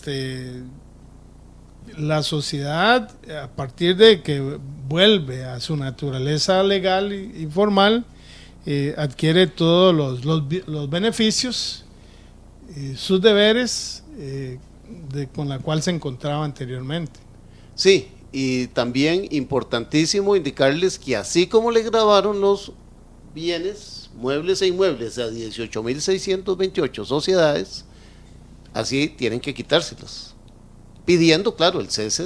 la sociedad, a partir de que vuelve a su naturaleza legal y formal, adquiere todos los beneficios, sus deberes con la cual se encontraba anteriormente. Sí, y también importantísimo indicarles que así como le grabaron los bienes, muebles e inmuebles a 18.628 sociedades, así tienen que quitárselos, pidiendo, claro, el cese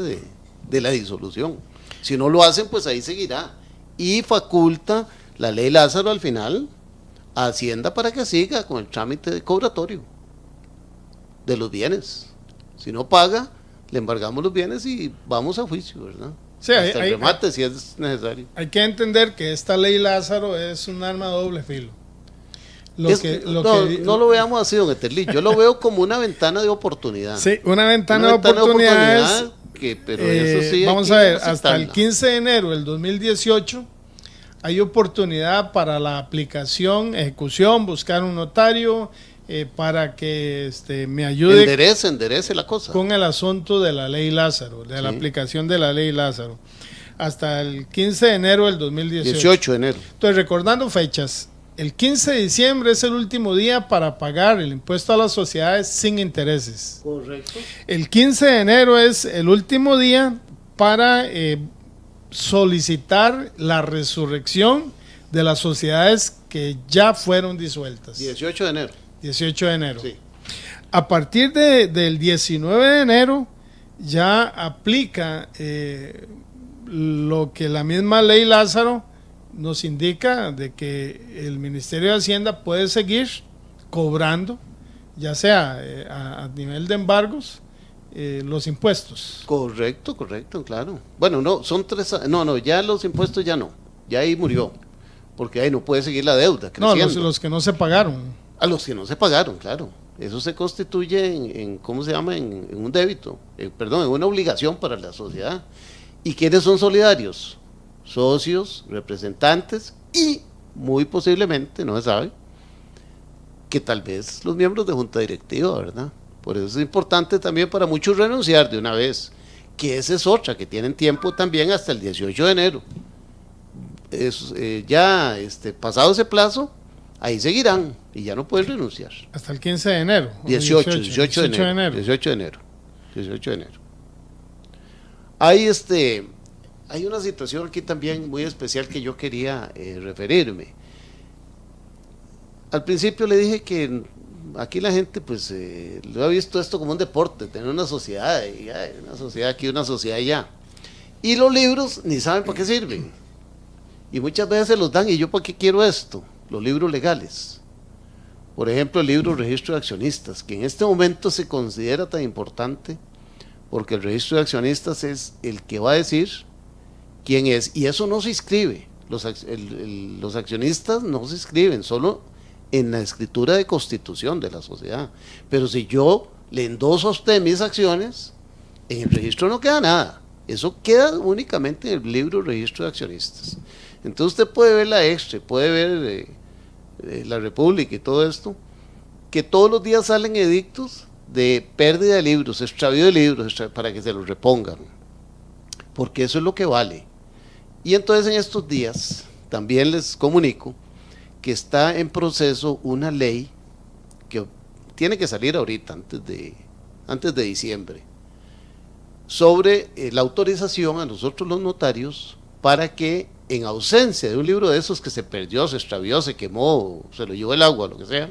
de la disolución. Si no lo hacen, pues ahí seguirá. Y faculta la ley Lázaro al final a Hacienda para que siga con el trámite de cobratorio de los bienes. Si no paga, le embargamos los bienes y vamos a juicio, ¿verdad? Sí, hasta el remate si es necesario. Hay que entender que esta ley Lázaro es un arma de doble filo. No lo veamos así, don Eterlí, yo lo veo como una ventana de oportunidad. Sí, una ventana de oportunidades. Pero eso sí, vamos a ver, hasta el 15 de enero del 2018 hay oportunidad para la aplicación, ejecución, buscar un notario para que me ayude. Enderece la cosa. Con el asunto de la ley Lázaro, de la aplicación de la ley Lázaro. Hasta el 15 de enero del 2018. 18 de enero. Entonces, recordando fechas, el 15 de diciembre es el último día para pagar el impuesto a las sociedades sin intereses. Correcto. El 15 de enero es el último día para solicitar la resurrección de las sociedades que ya fueron disueltas. 18 de enero. 18 de enero. Sí. A partir del 19 de enero ya aplica lo que la misma ley Lázaro nos indica, de que el Ministerio de Hacienda puede seguir cobrando, ya sea a nivel de embargos, los impuestos. Correcto, claro. Bueno, no, son 3 no, ya los impuestos ya no, ya ahí murió, porque ahí no puede seguir la deuda creciendo. No, los que no se pagaron. A los que no se pagaron, claro. Eso se constituye en ¿cómo se llama? En un débito, perdón, en una obligación para la sociedad. ¿Y quiénes son solidarios? Socios, representantes y muy posiblemente, no se sabe, que tal vez los miembros de junta directiva, ¿verdad? Por eso es importante también para muchos renunciar de una vez, que esa es otra, que tienen tiempo también hasta el 18 de enero. Pasado ese plazo, ahí seguirán y ya no pueden renunciar. Hasta el 15 de enero. 18 de enero. 18 de enero. Hay una situación aquí también muy especial que yo quería referirme. Al principio le dije que aquí la gente pues lo ha visto esto como un deporte, tener una sociedad, una sociedad aquí, una sociedad allá. Y los libros ni saben para qué sirven. Y muchas veces se los dan, y yo ¿para qué quiero esto? Los libros legales. Por ejemplo, el libro Registro de Accionistas, que en este momento se considera tan importante, porque el registro de accionistas es el que va a decir quién es, y eso no se inscribe, los accionistas no se inscriben, solo en la escritura de constitución de la sociedad. Pero si yo le endoso a usted mis acciones, en el registro no queda nada, eso queda únicamente en el libro Registro de Accionistas. Entonces usted puede ver la Extra, puede ver la República y todo esto, que todos los días salen edictos de pérdida de libros, extravío de libros, para que se los repongan, porque eso es lo que vale. Y entonces en estos días también les comunico que está en proceso una ley que tiene que salir ahorita, antes de diciembre, sobre la autorización a nosotros los notarios para que, en ausencia de un libro de esos que se perdió, se extravió, se quemó, se lo llevó el agua, lo que sea,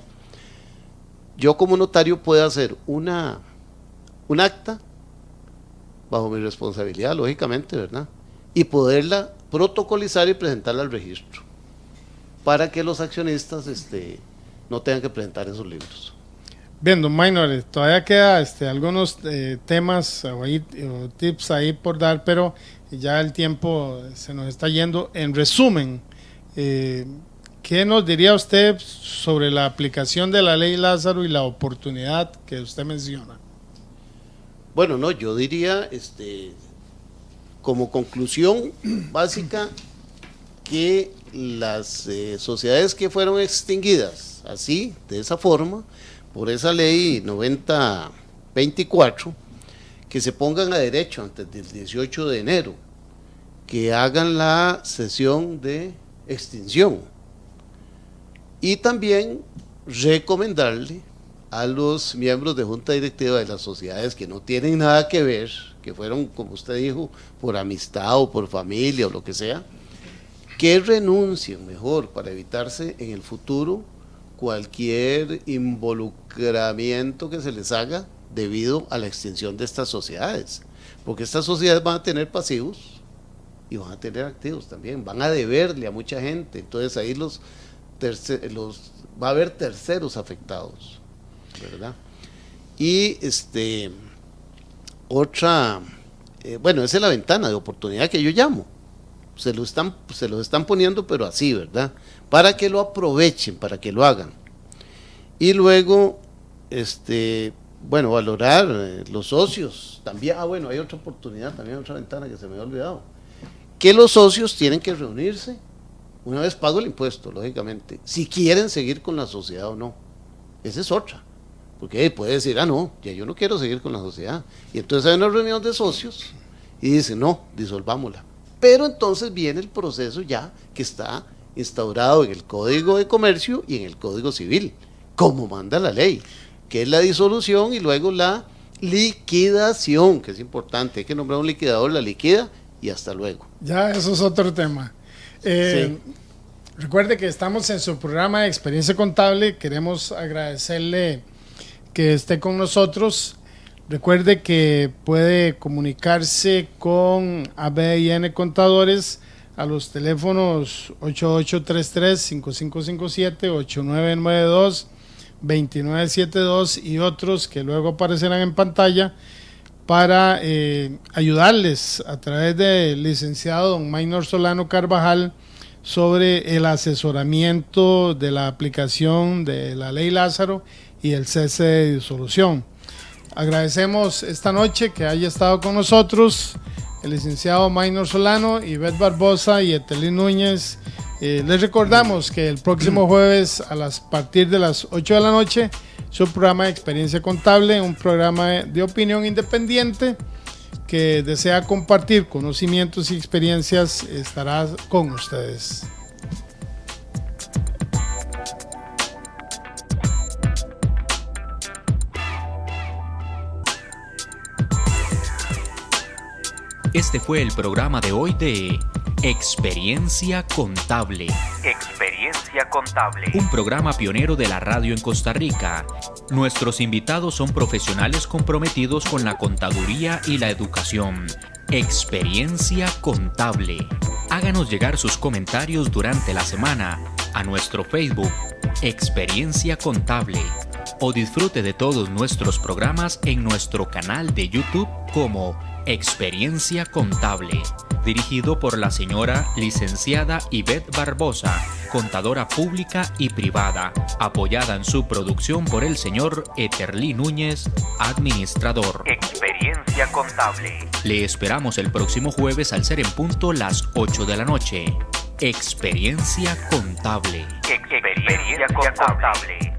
yo como notario pueda hacer un acta, bajo mi responsabilidad, lógicamente, ¿verdad? Y poderla protocolizar y presentarla al registro, para que los accionistas no tengan que presentar esos libros. Bien, don Maynor, todavía queda algunos temas o tips ahí por dar, pero ya el tiempo se nos está yendo. En resumen, ¿qué nos diría usted sobre la aplicación de la ley Lázaro y la oportunidad que usted menciona? Bueno, no, yo diría, como conclusión básica, que las sociedades que fueron extinguidas así, de esa forma, por esa ley 9024, que se pongan a derecho antes del 18 de enero, que hagan la sesión de extinción, y también recomendarle a los miembros de junta directiva de las sociedades que no tienen nada que ver, que fueron, como usted dijo, por amistad o por familia o lo que sea, que renuncien mejor para evitarse en el futuro cualquier involucramiento que se les haga debido a la extinción de estas sociedades, porque estas sociedades van a tener pasivos y van a tener activos también, van a deberle a mucha gente, entonces ahí va a haber terceros afectados, ¿verdad? Y bueno, esa es la ventana de oportunidad que yo llamo, se lo están poniendo, pero así, ¿verdad? Para que lo aprovechen, para que lo hagan. Y luego, bueno, valorar los socios también. Bueno, hay otra oportunidad, también otra ventana que se me había olvidado, que los socios tienen que reunirse una vez pago el impuesto, lógicamente, si quieren seguir con la sociedad o no. Esa es otra, porque puede decir, no, ya yo no quiero seguir con la sociedad, y entonces hay una reunión de socios y dicen, no, disolvámosla. Pero entonces viene el proceso ya que está instaurado en el Código de Comercio y en el Código Civil, como manda la ley, que es la disolución y luego la liquidación, que es importante. Hay que nombrar un liquidador, la liquida y hasta luego. Ya, eso es otro tema. Sí. Recuerde que estamos en su programa de Experiencia Contable. Queremos agradecerle que esté con nosotros. Recuerde que puede comunicarse con ABIN Contadores a los teléfonos 8833-5557, 8992-2972 y otros que luego aparecerán en pantalla para ayudarles a través del licenciado don Maynor Solano Carvajal sobre el asesoramiento de la aplicación de la Ley Lázaro y el cese de disolución. Agradecemos esta noche que haya estado con nosotros el licenciado Maynor Solano, Ivette Barbosa y Etelín Núñez. Les recordamos que el próximo jueves a partir de las 8 de la noche su programa de Experiencia Contable, un programa de opinión independiente que desea compartir conocimientos y experiencias, estará con ustedes. Este fue el programa de hoy de Experiencia Contable. Experiencia Contable. Un programa pionero de la radio en Costa Rica. Nuestros invitados son profesionales comprometidos con la contaduría y la educación. Experiencia Contable. Háganos llegar sus comentarios durante la semana a nuestro Facebook, Experiencia Contable, o disfrute de todos nuestros programas en nuestro canal de YouTube como Experiencia Contable, dirigido por la señora licenciada Ivette Barbosa, contadora pública y privada, apoyada en su producción por el señor Eterlí Núñez, administrador. Experiencia Contable. Le esperamos el próximo jueves al ser en punto las 8 de la noche. Experiencia Contable. Experiencia Contable.